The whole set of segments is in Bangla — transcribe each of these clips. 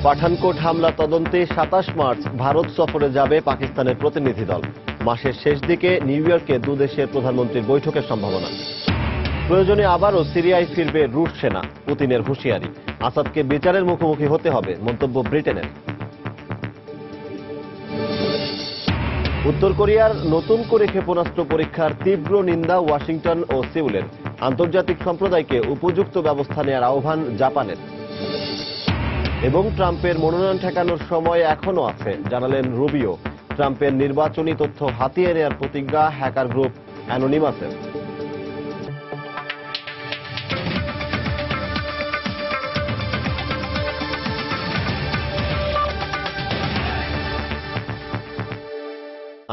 পাঠানকোট হামলা তদন্তে ২৭ মার্চ ভারত সফরে যাবে পাকিস্তানের প্রতিনিধি দল। মাসের শেষ দিকে নিউ ইয়র্কে দুদেশের প্রধানমন্ত্রীর বৈঠকের সম্ভাবনা। প্রয়োজনে আবারও সিরিয়ায় ফিরবে রুশ সেনা, পুতিনের হুঁশিয়ারি। আসাদকে বিচারের মুখোমুখি হতে হবে, মন্তব্য ব্রিটেনের। উত্তর কোরিয়ার নতুন করে ক্ষেপণাস্ত্র পরীক্ষার তীব্র নিন্দা ওয়াশিংটন ও সিউলের। আন্তর্জাতিক সম্প্রদায়কে উপযুক্ত ব্যবস্থা নেওয়ার আহ্বান জাপানের। এবং ট্রাম্পের মনোনয়ন ঠেকানোর সময় এখনো আছে, জানালেন রুবিও। ট্রাম্পের নির্বাচনী তথ্য হাতিয়ে নেওয়ার প্রতিজ্ঞা হ্যাকার গ্রুপ অ্যানোনিমাসের।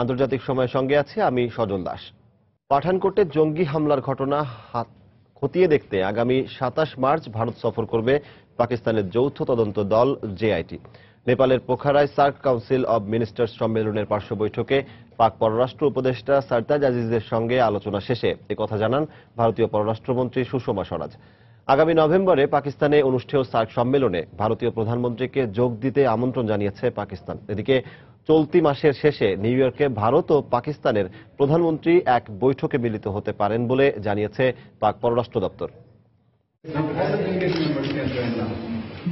আন্তর্জাতিক সময়ের সঙ্গে আছে আমি সজল দাস। পাঠানকোটে জঙ্গি হামলার ঘটনা খতিয়ে দেখতে আগামী ২৭ মার্চ ভারত সফর করবে পাকিস্তানের যৌথ তদন্ত দল জেআইটি। নেপালের পোখারায় সার্ক কাউন্সিল অব মিনিস্টার্স সম্মেলনের পার্শ্ব বৈঠকে পাক পররাষ্ট্র উপদেষ্টা সারতাজ আজিজের সঙ্গে আলোচনা শেষে একথা জানান ভারতীয় পররাষ্ট্রমন্ত্রী সুষমা স্বরাজ। আগামী নভেম্বরে পাকিস্তানে অনুষ্ঠেয় সার্ক সম্মেলনে ভারতীয় প্রধানমন্ত্রীকে যোগ দিতে আমন্ত্রণ জানিয়েছে পাকিস্তান। এদিকে চলতি মাসের শেষে নিউ ইয়র্কে ভারত ও পাকিস্তানের প্রধানমন্ত্রী এক বৈঠকে মিলিত হতে পারেন বলে জানিয়েছে পাক পররাষ্ট্র দপ্তর।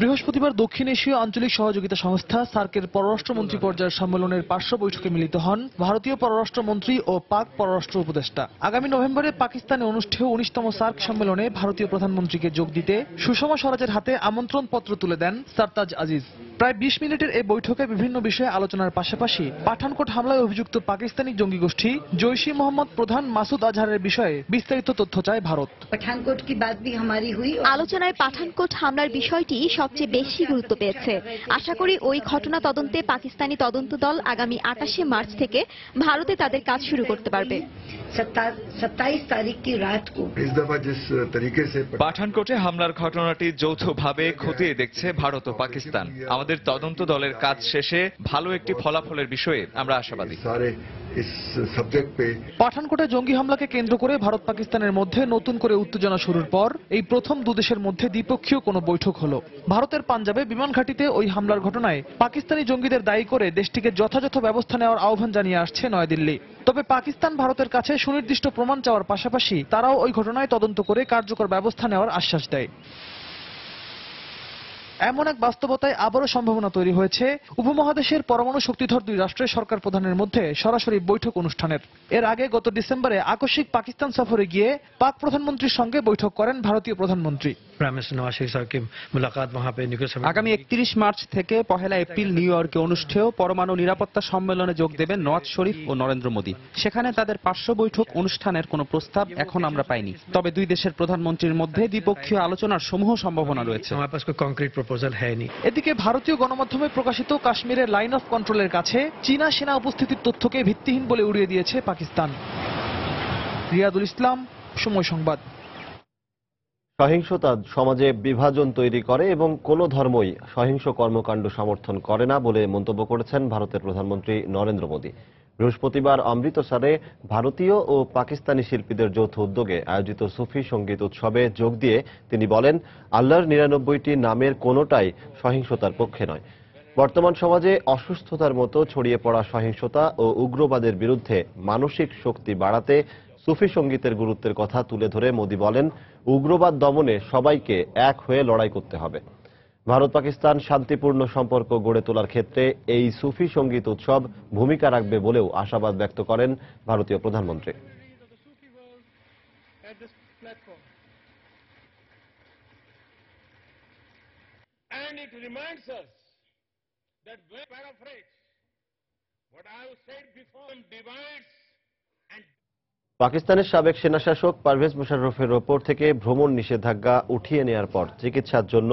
বৃহস্পতিবার দক্ষিণ এশীয় আঞ্চলিক সহযোগিতা সংস্থা সার্কের পররাষ্ট্রমন্ত্রী পর্যায়ের সম্মেলনের পার্শ্ব বৈঠকে মিলিত হন ভারতীয় পররাষ্ট্রমন্ত্রী ও পাক পররাষ্ট্র উপদেষ্টা। আগামী নভেম্বরে পাকিস্তানে অনুষ্ঠেয় ১৯তম সার্ক সম্মেলনে ভারতীয় প্রধানমন্ত্রীকে যোগ দিতে সুষমা স্বরাজের হাতে আমন্ত্রণ পত্র তুলে দেন সারতাজ আজিজ। প্রায় ২০ মিনিটের এই বৈঠকে বিভিন্ন বিষয়ে আলোচনার পাশাপাশি পাঠানকোট হামলায় অভিযুক্ত পাকিস্তানি জঙ্গি গোষ্ঠী জৈশ-ই মোহাম্মদ প্রধান মাসুদ আজহারের বিষয়ে বিস্তারিত তথ্য চায় ভারত। আলোচনায় পাঠানকোট হামলার বিষয়টি সবচেয়ে বেশি গুরুত্ব পেয়েছে। আশা করি ওই ঘটনা তদন্তে পাকিস্তানি তদন্ত দল আগামী ২৮শে মার্চ থেকে ভারতে তাদের কাজ শুরু করতে পারবে। 27 তারিখ की रात को इस दफा जिस तरीके से পাঠানকোটে হামলার ঘটনাটি যৌথভাবে খতিয়ে দেখছে ভারত ও পাকিস্তান। আমাদের তদন্ত দলের কাজ শেষে ভালো একটি ফলাফলের বিষয়ে আমরা আশাবাদী। পাঠানকোটে জঙ্গি হামলাকে কেন্দ্র করে ভারত পাকিস্তানের মধ্যে নতুন করে উত্তেজনা শুরুর পর এই প্রথম দুদেশের মধ্যে দ্বিপক্ষীয় কোনো বৈঠক হলো। ভারতের পাঞ্জাবে বিমান ঘাঁটিতে ওই হামলার ঘটনায় পাকিস্তানি জঙ্গিদের দায়ী করে দেশটিকে যথাযথ ব্যবস্থা নেওয়ার আহ্বান জানিয়ে আসছে নয়াদিল্লি। তবে পাকিস্তান ভারতের কাছে সুনির্দিষ্ট প্রমাণ চাওয়ার পাশাপাশি তারাও ওই ঘটনায় তদন্ত করে কার্যকর ব্যবস্থা নেওয়ার আশ্বাস দেয়। এমন এক বাস্তবতায় আবারও সম্ভাবনা তৈরি হয়েছে উপমহাদেশের পরমাণু শক্তিধর দুই রাষ্ট্রের সরকার প্রধানের মধ্যে সরাসরি বৈঠক অনুষ্ঠানের। এর আগে গত ডিসেম্বরে আকস্মিক পাকিস্তান সফরে গিয়ে পাক প্রধানমন্ত্রীর সঙ্গে বৈঠক করেন ভারতীয় প্রধানমন্ত্রী। আগামী ৩১ মার্চ থেকে ১ এপ্রিল নিউ ইয়র্কে অনুষ্ঠেয় পরমাণু নিরাপত্তা সম্মেলনে যোগ দেবেন নওয়াজ শরীফ ও নরেন্দ্র মোদী। সেখানে তাদের পার্শ্ব বৈঠক অনুষ্ঠানের কোনো প্রস্তাব এখন আমরা পাইনি। তবে দুই দেশের প্রধানমন্ত্রীর মধ্যে দ্বিপক্ষীয় আলোচনার সমূহ সম্ভাবনা রয়েছে। এদিকে ভারতীয় গণমাধ্যমে প্রকাশিত কাশ্মীরের লাইন অফ কন্ট্রোলের কাছে চীনা সেনা উপস্থিতির তথ্যকে ভিত্তিহীন বলে উড়িয়ে দিয়েছে পাকিস্তান। রিয়াদুল ইসলাম, সময় সংবাদ। সহিংসতা সমাজে বিভাজন তৈরি করে এবং কোনো ধর্মই সহিংস কর্মকাণ্ড সমর্থন করে না বলে মন্তব্য করেছেন ভারতের প্রধানমন্ত্রী নরেন্দ্র মোদী। বৃহস্পতিবার অমৃতসরে ভারতীয় ও পাকিস্তানি শিল্পীদের যৌথ উদ্যোগে আয়োজিত সুফি সঙ্গীত উৎসবে যোগ দিয়ে তিনি বলেন, আল্লাহর ৯৯টি নামের কোনোটাই সহিংসতার পক্ষে নয়। বর্তমান সমাজে অসুস্থতার মতো ছড়িয়ে পড়া সহিংসতা ও উগ্রবাদের বিরুদ্ধে মানসিক শক্তি বাড়াতে সুফি সঙ্গীতের গুরুত্বের কথা তুলে ধরে মোদী বলেন, উগ্রবাদ দমনে সবাইকে এক হয়ে লড়াই করতে হবে। ভারত পাকিস্তান শান্তিপূর্ণ সম্পর্ক গড়ে তোলার ক্ষেত্রে এই সুফি সঙ্গীত উৎসব ভূমিকা রাখবে বলেও আশাবাদ ব্যক্ত করেন ভারতীয় প্রধানমন্ত্রী। পাকিস্তানের সাবেক সেনাশাসক পারভেজ মুশাররফের ওপর থেকে ভ্রমণ নিষেধাজ্ঞা উঠিয়ে নেওয়ার পর চিকিৎসার জন্য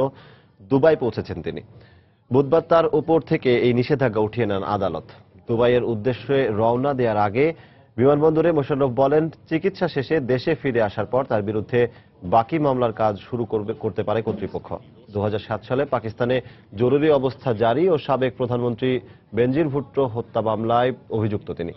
দুবাই পৌঁছেছেন তিনি। বুধবার তার ওপর থেকে এই নিষেধাজ্ঞা উঠিয়ে নেন আদালত। দুবাইয়ের উদ্দেশ্যে রওনা দেওয়ার আগে বিমানবন্দরে মোশাররফ বলেন, চিকিৎসা শেষে দেশে ফিরে আসার পর তার বিরুদ্ধে বাকি মামলার কাজ শুরু করতে পারে কর্তৃপক্ষ। ২০০৭ সালে পাকিস্তানে জরুরি অবস্থা জারি ও সাবেক প্রধানমন্ত্রী বেনজির ভুট্টো হত্যা মামলায় অভিযুক্ত তিনি।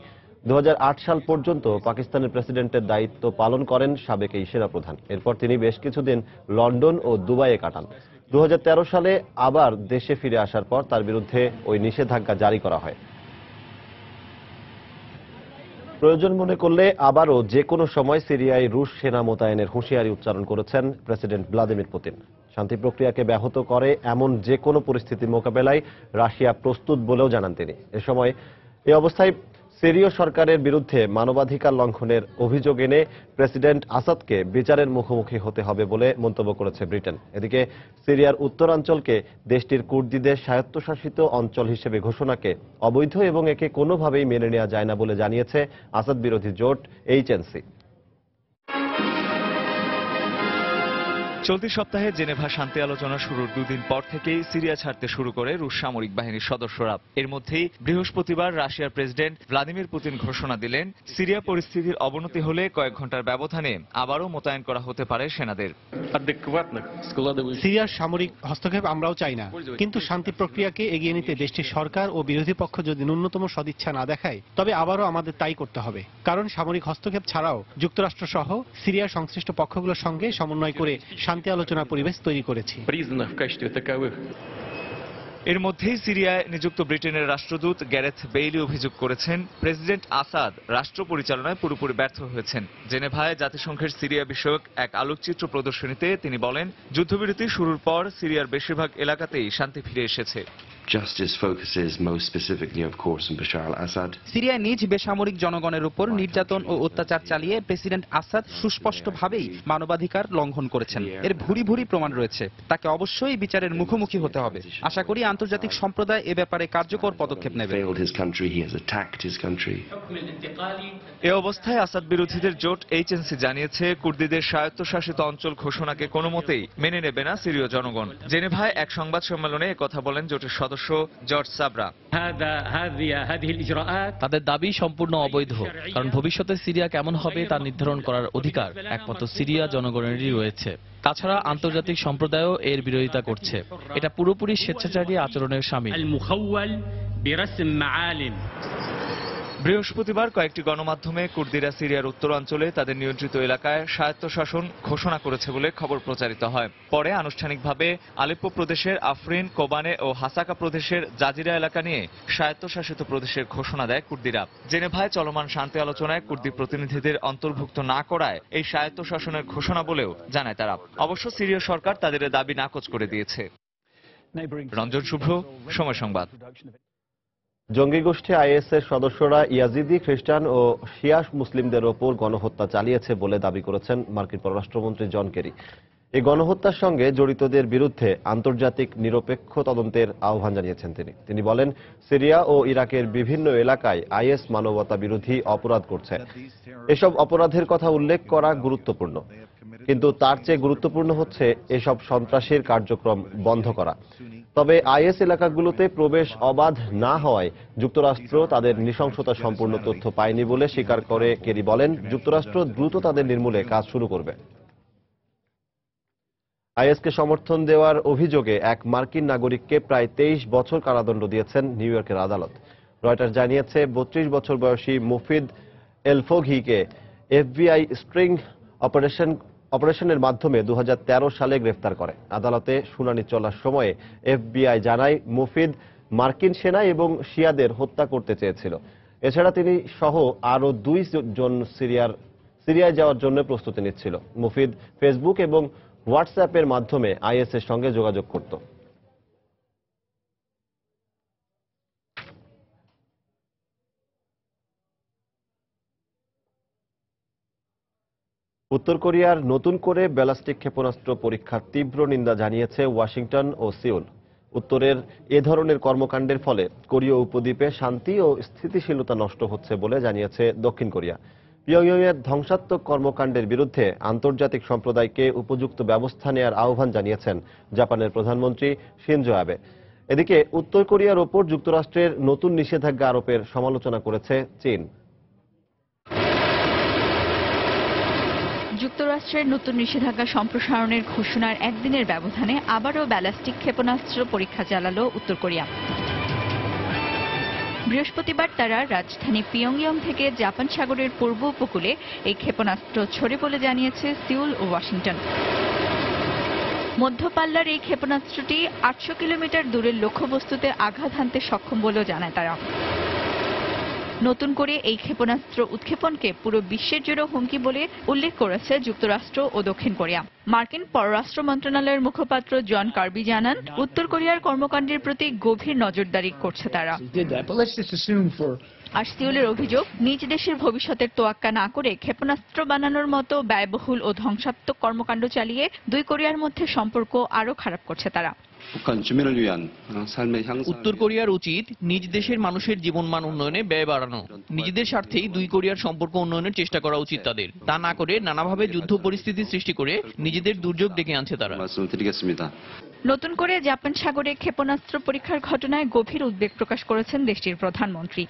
২০০৮ সাল পর্যন্ত পাকিস্তানের প্রেসিডেন্টের দায়িত্ব পালন করেন সাবেক এই সেনাপ্রধান। এরপর তিনি বেশ কিছুদিন লন্ডন ও দুবাইয়ে কাটান। 2013 সালে আবার দেশে ফিরে আসার পর তার বিরুদ্ধে ওই নিষেধাজ্ঞা জারি করা হয়। প্রয়োজন মনে করলে আবারও যে কোনো সময় সিরিয়ায় রুশ সেনা মোতায়েনের হুঁশিয়ারি উচ্চারণ করেছেন প্রেসিডেন্ট ভ্লাদিমির পুতিন। শান্তি প্রক্রিয়াকে ব্যাহত করে এমন যে কোনো পরিস্থিতি মোকাবেলায় রাশিয়া প্রস্তুত বলেও জানান তিনি। এই অবস্থায় সিরীয় সরকারের বিরুদ্ধে মানবাধিকার লঙ্ঘনের অভিযোগ এনে প্রেসিডেন্ট আসাদকে বিচারের মুখোমুখি হতে হবে বলে মন্তব্য করেছে ব্রিটেন। এদিকে সিরিয়ার উত্তরাঞ্চলকে দেশটির কুর্দিদের স্বায়ত্তশাসিত অঞ্চল হিসেবে ঘোষণাকে অবৈধ এবং একে কোনোভাবেই মেনে নেওয়া যায় না বলে জানিয়েছে আসাদ বিরোধী জোট এইচএনসি। চলতি সপ্তাহে জেনেভা শান্তি আলোচনা শুরুর দুদিন পর থেকেই সিরিয়া ছাড়তে শুরু করে রুশ সামরিক বাহিনীর সদস্যরা। এর মধ্যেই বৃহস্পতিবার রাশিয়ার প্রেসিডেন্ট ভ্লাদিমির পুতিন ঘোষণা দিলেন, সিরিয়া পরিস্থিতির অবনতি হলে কয়েক ঘন্টার ব্যবধানে আবারও মোতায়েন করা হতে পারে সেনাদের। সিরিয়ার সামরিক হস্তক্ষেপ আমরাও চাই না, কিন্তু শান্তি প্রক্রিয়াকে এগিয়ে নিতে দেশটির সরকার ও বিরোধী পক্ষ যদি ন্যূনতম সদিচ্ছা না দেখায়, তবে আবারও আমাদের তাই করতে হবে। কারণ সামরিক হস্তক্ষেপ ছাড়াও যুক্তরাষ্ট্র সহ সিরিয়ার সংশ্লিষ্ট পক্ষগুলোর সঙ্গে সমন্বয় করে শান্তি আলোচনার পরিবেশ তৈরি করেছি। এর মধ্যেই সিরিয়ায় নিযুক্ত ব্রিটেনের রাষ্ট্রদূত গ্যারেথ বেইলি অভিযোগ করেছেন, প্রেসিডেন্ট আসাদ রাষ্ট্র পরিচালনায় পুরোপুরি ব্যর্থ হয়েছেন। জেনেভায় জাতিসংঘের সিরিয়া বিষয়ক এক আলোকচিত্র প্রদর্শনীতে তিনি বলেন, যুদ্ধবিরতি শুরুর পর সিরিয়ার বেশিরভাগ এলাকাতেই শান্তি ফিরে এসেছে। Justice focuses most specifically, of course, on Bashar al-Assad. সিরিয়ায় নিজ বেসামরিক জনগণের উপর নির্যাতন ও অত্যাচার চালিয়ে প্রেসিডেন্ট আসাদ সুস্পষ্টভাবেই মানবাধিকার লঙ্ঘন করেছেন। এর ভুরি ভুরি প্রমাণ রয়েছে। তাকে অবশ্যই বিচারের মুখোমুখি হতে হবে। আশা করি আন্তর্জাতিক সম্প্রদায় এ ব্যাপারে কার্যকর পদক্ষেপ নেবে। এ অবস্থায় আসাদ বিরোধীদের জোট এইচএনসি জানিয়েছে, কুর্দিদের স্বায়ত্তশাসিত অঞ্চল ঘোষণাকে কোনো মতেই মেনে নেবে না সিরীয় জনগণ। জেনেভায় এক সংবাদ সম্মেলনে একথা বলেন জোটের সদস্য জর্জ সাবরা। তাদের দাবি সম্পূর্ণ অবৈধ, কারণ ভবিষ্যতে সিরিয়া কেমন হবে তা নির্ধারণ করার অধিকার একমাত্র সিরিয়া জনগণেরই রয়েছে। তাছাড়া আন্তর্জাতিক সম্প্রদায়ও এর বিরোধিতা করছে। এটা পুরোপুরি স্বেচ্ছাচারী আচরণের শামিল। বৃহস্পতিবার কয়েকটি গণমাধ্যমে কুর্দিরা সিরিয়ার উত্তরাঞ্চলে তাদের নিয়ন্ত্রিত এলাকায় স্বায়ত্তশাসন ঘোষণা করেছে বলে খবর প্রচারিত হয়। পরে আনুষ্ঠানিকভাবে আলেপ্পো প্রদেশের আফরিন, কোবানে ও হাসাকা প্রদেশের জাজিরা এলাকা নিয়ে স্বায়ত্তশাসিত প্রদেশের ঘোষণা দেয় কুর্দিরা। জেনেভায় চলমান শান্তি আলোচনায় কুর্দি প্রতিনিধিদের অন্তর্ভুক্ত না করায় এই স্বায়ত্তশাসনের ঘোষণা বলেও জানায় তারা। অবশ্য সিরীয় সরকার তাদের দাবি নাকচ করে দিয়েছে। রঞ্জন শুভ্র, সময় সংবাদ। জঙ্গি গোষ্ঠী আইএস এর সদস্যরা ইয়াজিদি খ্রিস্টান ও শিয়া মুসলিমদের ওপর গণহত্যা চালিয়েছে বলে দাবি করেছেন মার্কিন পররাষ্ট্রমন্ত্রী জন কেরি। এই গণহত্যার সঙ্গে জড়িতদের বিরুদ্ধে আন্তর্জাতিক নিরপেক্ষ তদন্তের আহ্বান জানিয়েছেন তিনি বলেন, সিরিয়া ও ইরাকের বিভিন্ন এলাকায় আইএস মানবতা বিরোধী অপরাধ করছে। এসব অপরাধের কথা উল্লেখ করা গুরুত্বপূর্ণ, কিন্তু তার চেয়ে গুরুত্বপূর্ণ হচ্ছে এসব সন্ত্রাসের কার্যক্রম বন্ধ করা। তবে আইএস এলাকাগুলোতে প্রবেশ অবাধ না হওয়ায় যুক্তরাষ্ট্র তাদের নৃশংসতা সম্পূর্ণ তথ্য পায়নি বলে স্বীকার করে কেরি বলেন, যুক্তরাষ্ট্র দ্রুত তাদের নির্মূলে কাজ শুরু করবে। আইএসকে সমর্থন দেওয়ার অভিযোগে এক মার্কিন নাগরিককে প্রায় 23 বছর কারাদণ্ড দিয়েছেন নিউ ইয়র্কের আদালত। রয়টার্স জানিয়েছে, 32 বছর বয়সী মুফিদ এলফোঘিকে এফবিআই স্ট্রিং অপারেশনের মাধ্যমে 2013 সালে গ্রেফতার করে। আদালতে শুনানি চলার সময়ে এফবিআই জানায়, মুফিদ মার্কিন সেনা এবং শিয়াদের হত্যা করতে চেয়েছিল। এছাড়া তিনি সহ আরও 2 জন সিরিয়ায় যাওয়ার জন্য প্রস্তুতি নিচ্ছিল। মুফিদ ফেসবুক এবং হোয়াটসঅ্যাপের মাধ্যমে আইএস এর সঙ্গে যোগাযোগ করত। উত্তর কোরিয়ার নতুন করে ব্যালিস্টিক ক্ষেপণাস্ত্র পরীক্ষার তীব্র নিন্দা জানিয়েছে ওয়াশিংটন ও সিউল। উত্তরের এ ধরনের কর্মকাণ্ডের ফলে কোরীয় উপদ্বীপে শান্তি ও স্থিতিশীলতা নষ্ট হচ্ছে বলে জানিয়েছে দক্ষিণ কোরিয়া। পিয়ংইয়ংয়ের ধ্বংসাত্মক কর্মকাণ্ডের বিরুদ্ধে আন্তর্জাতিক সম্প্রদায়কে উপযুক্ত ব্যবস্থা নেওয়ার আহ্বান জানিয়েছেন জাপানের প্রধানমন্ত্রী শিনজো আবে। এদিকে উত্তর কোরিয়ার ওপর যুক্তরাষ্ট্রের নতুন নিষেধাজ্ঞা আরোপের সমালোচনা করেছে চীন। যুক্তরাষ্ট্রের নতুন নিষেধাজ্ঞা সম্প্রসারণের ঘোষণার একদিনের ব্যবধানে আবারও ব্যালিস্টিক ক্ষেপণাস্ত্র পরীক্ষা চালালো উত্তর কোরিয়া। বৃহস্পতিবার তারা রাজধানী পিয়ংইয়ং থেকে জাপান সাগরের পূর্ব উপকূলে এই ক্ষেপণাস্ত্র ছোড়ে বলে জানিয়েছে সিউল ও ওয়াশিংটন। মধ্যপাল্লার এই ক্ষেপণাস্ত্রটি 800 কিলোমিটার দূরের লক্ষ্যবস্তুতে আঘাত হানতে সক্ষম বলেও জানায় তারা। নতুন করে এই ক্ষেপণাস্ত্র উৎক্ষেপণকে পুরো বিশ্বের জন্য হুমকি বলে উল্লেখ করেছে যুক্তরাষ্ট্র ও দক্ষিণ কোরিয়া। মার্কিন পররাষ্ট্র মন্ত্রণালয়ের মুখপাত্র জন কার্বি জানান, উত্তর কোরিয়ার কর্মকাণ্ডের প্রতি গভীর নজরদারি করছে তারা। আর সিউলের অভিযোগ, নিজ দেশের ভবিষ্যতের তোয়াক্কা না করে ক্ষেপণাস্ত্র বানানোর মতো ব্যয়বহুল ও ধ্বংসাত্মক কর্মকাণ্ড চালিয়ে দুই কোরিয়ার মধ্যে সম্পর্ক আরও খারাপ করছে তারা। উত্তর কোরিয়ার উচিত নিজ দেশের মানুষের জীবনমান উন্নয়নে ব্যয় বাড়ানো। নিজেদের স্বার্থেই দুই কোরিয়ার সম্পর্ক উন্নয়নের চেষ্টা করা উচিত তাদের। তা না করে নানাভাবে যুদ্ধ পরিস্থিতি সৃষ্টি করে নিজেদের দুর্যোগ ডেকে আনছে তারা। নতুন করে জাপান সাগরে ক্ষেপণাস্ত্র পরীক্ষার ঘটনায় গভীর উদ্বেগ প্রকাশ করেছেন দেশটির প্রধানমন্ত্রী।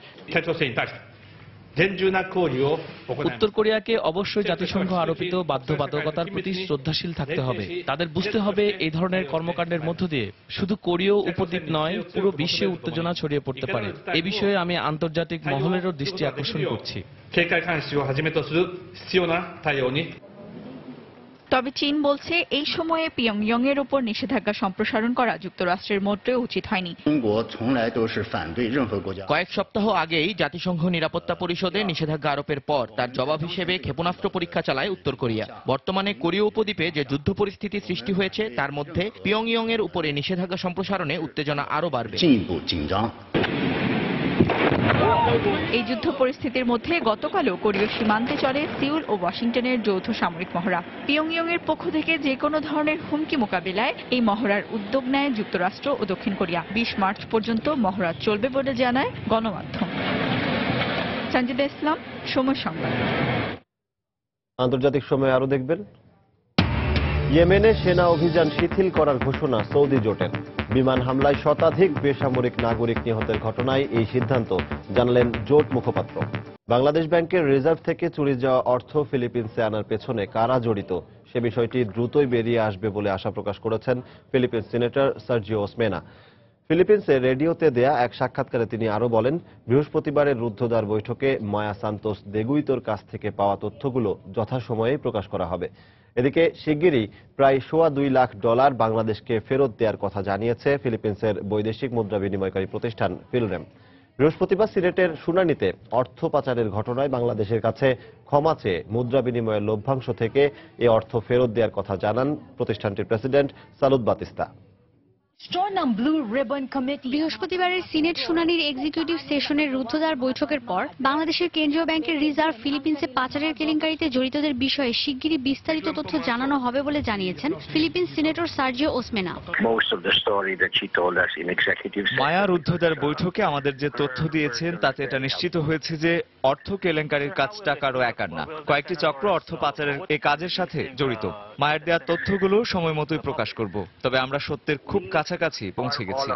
উত্তর কোরিয়াকে অবশ্যই জাতিসংঘ আরোপিত বাধ্যবাধকতার প্রতি শ্রদ্ধাশীল থাকতে হবে। তাদের বুঝতে হবে এই ধরনের কর্মকাণ্ডের মধ্য দিয়ে শুধু কোরীয় উপদ্বীপ নয়, পুরো বিশ্বে উত্তেজনা ছড়িয়ে পড়তে পারে। এ বিষয়ে আমি আন্তর্জাতিক মহলেরও দৃষ্টি আকর্ষণ করছি। তবে চীন বলছে, এই সময়ে পিয়ংইয়ং এর উপর নিষেধাজ্ঞা সম্প্রসারণ করা যুক্তরাষ্ট্রের মোটেও উচিত হয়নি। কয়েক সপ্তাহ আগেই জাতিসংঘ নিরাপত্তা পরিষদে নিষেধাজ্ঞা আরোপের পর তার জবাব হিসেবে ক্ষেপণাস্ত্র পরীক্ষা চালায় উত্তর কোরিয়া। বর্তমানে কোরীয় উপদ্বীপে যে যুদ্ধ পরিস্থিতি সৃষ্টি হয়েছে তার মধ্যে পিয়ংইয়ং এর উপরে নিষেধাজ্ঞা সম্প্রসারণে উত্তেজনা আরও বাড়বে। এই যুদ্ধ পরিস্থিতির মধ্যে গতকালও কোরীয় সীমান্তে চলে সিউল ও ওয়াশিংটনের যৌথ সামরিক মহড়া। পিয়ংইয়ং এর পক্ষ থেকে যে কোনো ধরনের হুমকি মোকাবিলায় এই মহড়ার উদ্যোগ নেয় যুক্তরাষ্ট্র ও দক্ষিণ কোরিয়া। 20 মার্চ পর্যন্ত মহড়া চলবে বলে জানায় গণমাধ্যম। সঞ্জিদা ইসলাম, সময় সংবাদ। আন্তর্জাতিক সময় আরো দেখবেন, ইয়েমেনে সেনা অভিযান শিথিল করার ঘোষণা সৌদি জোটের। বিমান হামলায় শতাধিক বেসামরিক নাগরিক নিহতের ঘটনায় এই সিদ্ধান্ত জানালেন জোট মুখপাত্র। বাংলাদেশ ব্যাংকের রিজার্ভ থেকে চুরি যাওয়া অর্থ ফিলিপিন্সে আনার পেছনে কারা জড়িত সে বিষয়টি দ্রুতই বেরিয়ে আসবে বলে আশা প্রকাশ করেছেন ফিলিপিন্স সিনেটর সার্জিও ওসমেনা। ফিলিপিন্সে রেডিওতে দেয়া এক সাক্ষাৎকারে তিনি আরও বলেন, বৃহস্পতিবারের রুদ্ধদ্বার বৈঠকে মায়া সান্তোস দেগুইতোর কাছ থেকে পাওয়া তথ্যগুলো যথাসময়েই প্রকাশ করা হবে। এদিকে শিগগিরই প্রায় $2.25 লাখ বাংলাদেশকে ফেরত দেওয়ার কথা জানিয়েছে ফিলিপিন্সের বৈদেশিক মুদ্রা বিনিময়কারী প্রতিষ্ঠান ফিলরেম। বৃহস্পতিবার সিনেটের শুনানিতে অর্থ পাচারের ঘটনায় বাংলাদেশের কাছে ক্ষমা চেয়ে মুদ্রা বিনিময়ের লভ্যাংশ থেকে এ অর্থ ফেরত দেওয়ার কথা জানান প্রতিষ্ঠানটির প্রেসিডেন্ট সালুদ বাতিস্তা। বৃহস্পতিবারের সিনেট শুনানির এক্সিকিউটিভ সেশনের রুদ্ধদ্বার বৈঠকের পর বাংলাদেশের কেন্দ্রীয় ব্যাংকের রিজার্ভ ফিলিপিন্সে পাচারের কেলেঙ্কারিতে জড়িতদের বিষয়ে শিগগিরই বিস্তারিত তথ্য জানানো হবে বলে জানিয়েছেন ফিলিপিন্স সিনেটর সার্জিও ওসমেনা। মায়া রুদ্ধদ্বার বৈঠকে আমাদের যে তথ্য দিয়েছেন তাতে এটা নিশ্চিত হয়েছে যে অর্থ কেলেঙ্কারির কাজটা কারো একার না, কয়েকটি চক্র অর্থ পাচারের এই কাজের সাথে জড়িত। মায়ের দেওয়া তথ্যগুলো সময় মতোই প্রকাশ করব, তবে আমরা সত্যের খুব কাছাকাছি পৌঁছে গেছি।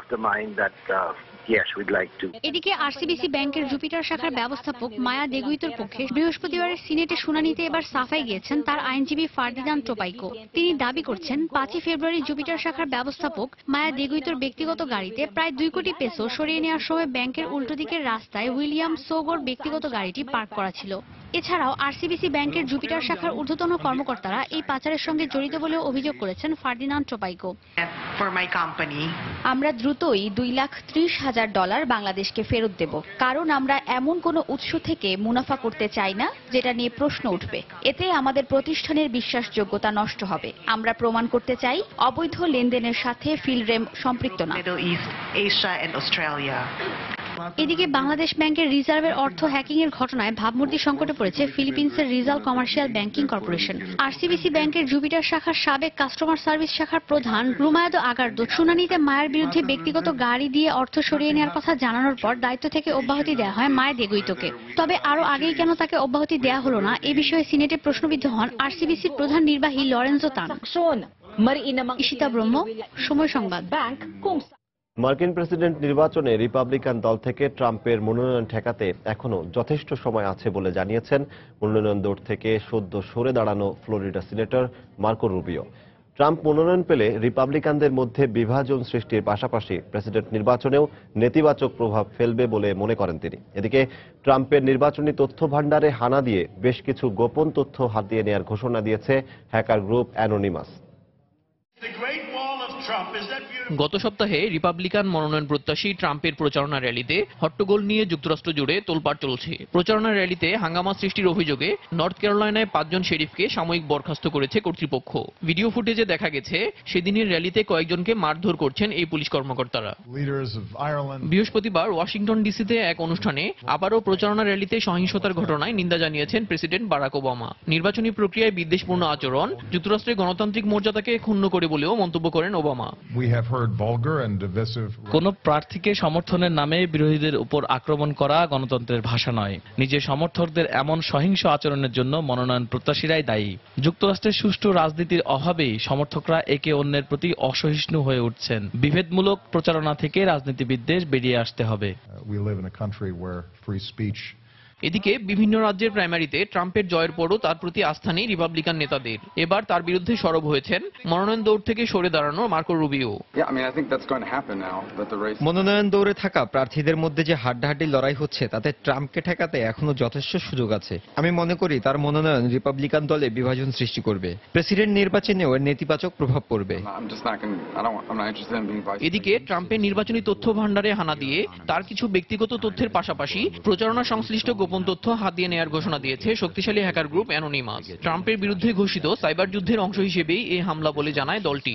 এদিকে আরসিবিসি ব্যাংকের জুপিটার শাখার ব্যবস্থাপক মায়া দেগুইতোর পক্ষে বৃহস্পতিবারের সিনেটে শুনানিতে এবার সাফাই গিয়েছেন তার আইনজীবী ফার্দিনান্দ টোপাইকো। তিনি দাবি করছেন 5 ফেব্রুয়ারি জুপিটার শাখার ব্যবস্থাপক মায়া দেগুইতোর ব্যক্তিগত গাড়িতে প্রায় 2 কোটি পেসো সরিয়ে নেওয়ার সময় ব্যাংকের উল্টো দিকের রাস্তায় উইলিয়াম সোগোর ব্যক্তিগত গাড়িটি পার্ক করা ছিল। এছাড়াও আরসিবিসি ব্যাংকের জুপিটার শাখার ঊর্ধ্বতন কর্মকর্তারা এই পাচারের সঙ্গে জড়িত বলেও অভিযোগ করেছেন ফার্দিনান্দ টোপাইকো। আমরা দ্রুতই $2,30,000 বাংলাদেশকে ফেরত দেব, কারণ আমরা এমন কোনো উৎস থেকে মুনাফা করতে চাই না যেটা নিয়ে প্রশ্ন উঠবে। এতে আমাদের প্রতিষ্ঠানের বিশ্বাসযোগ্যতা নষ্ট হবে। আমরা প্রমাণ করতে চাই অবৈধ লেনদেনের সাথে ফিলরেম সম্পৃক্ত না। এদিকে বাংলাদেশ ব্যাংকের রিজার্ভের অর্থ হ্যাকিং এর ঘটনায় ভাবমূর্তি সংকটে পড়েছে ফিলিপিন্সের রিজাল কমার্শিয়াল ব্যাংকিং কর্পোরেশন। আরসিবিসি ব্যাংকের জুপিটার শাখার সাবেক কাস্টমার সার্ভিস শাখার প্রধান রুমায়াদো আগারদো শুনানিতে মায়ের বিরুদ্ধে ব্যক্তিগত গাড়ি দিয়ে অর্থ সরিয়ে নেওয়ার কথা জানানোর পর দায়িত্ব থেকে অব্যাহতি দেওয়া হয় মায়া দেগুইতোকে। তবে আরও আগেই কেন তাকে অব্যাহতি দেওয়া হলো না এ বিষয়ে সিনেটে প্রশ্নবিদ্ধ হন আরসিবিসির প্রধান নির্বাহী লরেন্সো তান। ঈশিতা ব্রহ্ম, সময় সংবাদ। মার্কিন প্রেসিডেন্ট নির্বাচনে রিপাবলিকান দল থেকে ট্রাম্পের মনোনয়ন ঠেকাতে এখনো যথেষ্ট সময় আছে বলে জানিয়েছেন মনোনয়ন দৌড় থেকে সদ্য সরে দাঁড়ানো Florida senator Marco Rubio. Trump মনোনয়ন পেলে রিপাবলিকানদের মধ্যে বিভাজন সৃষ্টির পাশাপাশি প্রেসিডেন্ট নির্বাচনেও নেতিবাচক প্রভাব ফেলবে বলে মনে করেন তিনি। এদিকে ট্রাম্পের নির্বাচনী তথ্য ভাণ্ডারে হানা দিয়ে বেশ কিছু গোপন তথ্য হাতিয়ে নেওয়ার ঘোষণা দিয়েছে হ্যাকার গ্রুপ অ্যানোনিমাস। গত সপ্তাহে রিপাবলিকান মনোনয়ন প্রত্যাশী ট্রাম্পের প্রচারণা র্যালিতে হট্টগোল নিয়ে যুক্তরাষ্ট্র জুড়ে তোলপাড় চলছে। প্রচারণা র্যালিতে হাঙ্গামা সৃষ্টির অভিযোগে নর্থ ক্যারোলাইনায় 5 জন শেরিফকে সাময়িক বরখাস্ত করেছে কর্তৃপক্ষ। ভিডিও ফুটেজে দেখা গেছে সেদিনের র্যালিতে কয়েকজনকে মারধর করছেন এই পুলিশ কর্মকর্তারা। বৃহস্পতিবার ওয়াশিংটন ডিসিতে এক অনুষ্ঠানে আবারও প্রচারণা র্যালিতে সহিংসতার ঘটনায় নিন্দা জানিয়েছেন প্রেসিডেন্ট বারাক ওবামা। নির্বাচনী প্রক্রিয়ায় বিদ্বেষপূর্ণ আচরণ যুক্তরাষ্ট্রের গণতান্ত্রিক মর্যাদাকে ক্ষুণ্ণ করে বলেও মন্তব্য করেন ওবামা। কোন প্রার্থীকে সমর্থনের নামে বিরোধীদের উপর আক্রমণ করা গণতন্ত্রের ভাষা নয়। নিজের সমর্থকদের এমন সহিংস আচরণের জন্য মনোনয়ন প্রত্যাশীরাই দায়ী। যুক্তরাষ্ট্রের সুষ্ঠু রাজনীতির অভাবেই সমর্থকরা একে অন্যের প্রতি অসহিষ্ণু হয়ে উঠছেন। বিভেদমূলক প্রচারণা থেকে রাজনীতিবিদদের বেরিয়ে আসতে হবে। এদিকে বিভিন্ন রাজ্যের প্রাইমারিতে ট্রাম্পের জয়ের পরও তার প্রতি আস্থা নেই রিপাবলিকান নেতাদের। এবার তার বিরুদ্ধে সরব হয়েছেন মনোনয়ন দৌড় থেকে সরে দাঁড়ানো মার্কো রুবিও। মনোনয়ন দৌড়ে থাকা প্রার্থীদের মধ্যে যে হাড্ডাহাড্ডি লড়াই হচ্ছে তাতে ট্রাম্পকে ঠেকাতে এখনো যথেষ্ট সুযোগ আছে। আমি মনে করি তার মনোনয়ন রিপাবলিকান দলে বিভাজন সৃষ্টি করবে। প্রেসিডেন্ট নির্বাচনেও এর নেতিবাচক প্রভাব পড়বে। এদিকে ট্রাম্পের নির্বাচনী তথ্য ভান্ডারে হানা দিয়ে তার কিছু ব্যক্তিগত তথ্যের পাশাপাশি প্রচারণা সংশ্লিষ্ট গোপন তথ্য হাতিয়ে নেওয়ার ঘোষণা দিয়েছে শক্তিশালী হ্যাকার গ্রুপ অ্যানোনিমাস। ট্রাম্পের বিরুদ্ধে ঘোষিত সাইবার যুদ্ধের অংশ হিসেবেই এই হামলা বলে জানায় দলটি।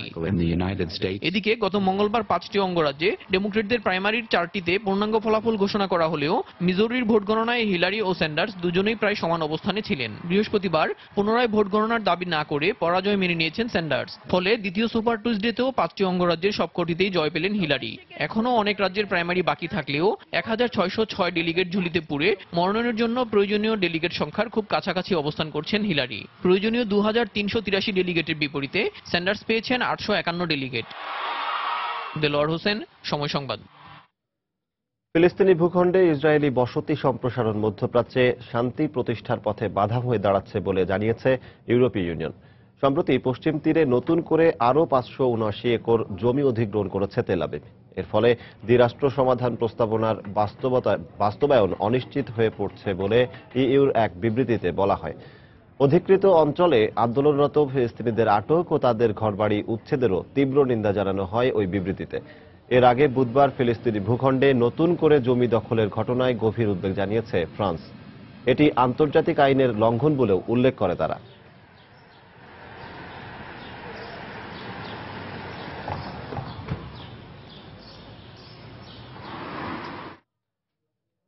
এদিকে গত মঙ্গলবার 5টি অঙ্গরাজ্যে ডেমোক্রেটদের প্রাইমারির 4টিতে পূর্ণাঙ্গ ফলাফল ঘোষণা করা হলেও মিজোরির ভোট গণনায় হিলারি ও স্যান্ডার্স দুজনেই প্রায় সমান অবস্থানে ছিলেন। বৃহস্পতিবার পুনরায় ভোট গণনার দাবি না করে পরাজয় মেনে নিয়েছেন স্যান্ডার্স। ফলে দ্বিতীয় সুপার টুইসডেতেও 5টি অঙ্গরাজ্যের সবকটিতেই জয় পেলেন হিলারি। এখনও অনেক রাজ্যের প্রাইমারি বাকি থাকলেও 1606 ডেলিগেট ঝুলিতে পুরে মনোনয়নের জন্য প্রয়োজনীয় ডেলিগেট সংখ্যার খুব কাছাকাছি অবস্থান করছেন হিলারি। প্রয়োজনীয় 2383 ডেলিগেটের বিপরীতে স্যান্ডার্স পেয়েছেন 851 ডেলিগেট। দেলোয়ার হোসেন, সময় সংবাদ। ফিলিস্তিনি ভূখণ্ডে ইসরায়েলি বসতি সম্প্রসারণ মধ্যপ্রাচ্যে শান্তি প্রতিষ্ঠার পথে বাধা হয়ে দাঁড়াচ্ছে বলে জানিয়েছে ইউরোপীয় ইউনিয়ন। সম্প্রতি পশ্চিম তীরে নতুন করে আরও 579 একর জমি অধিগ্রহণ করেছে তেল আবিব। এর ফলে দ্বিরাষ্ট্র সমাধান প্রস্তাবনার বাস্তবায়ন অনিশ্চিত হয়ে পড়ছে বলে ইইউর এক বিবৃতিতে বলা হয়। অধিকৃত অঞ্চলে আন্দোলনরত ফিলিস্তিনিদের আটক ও তাদের ঘরবাড়ি উচ্ছেদেরও তীব্র নিন্দা জানানো হয় ওই বিবৃতিতে। এর আগে বুধবার ফিলিস্তিনি ভূখণ্ডে নতুন করে জমি দখলের ঘটনায় গভীর উদ্বেগ জানিয়েছে ফ্রান্স। এটি আন্তর্জাতিক আইনের লঙ্ঘন বলেও উল্লেখ করে তারা।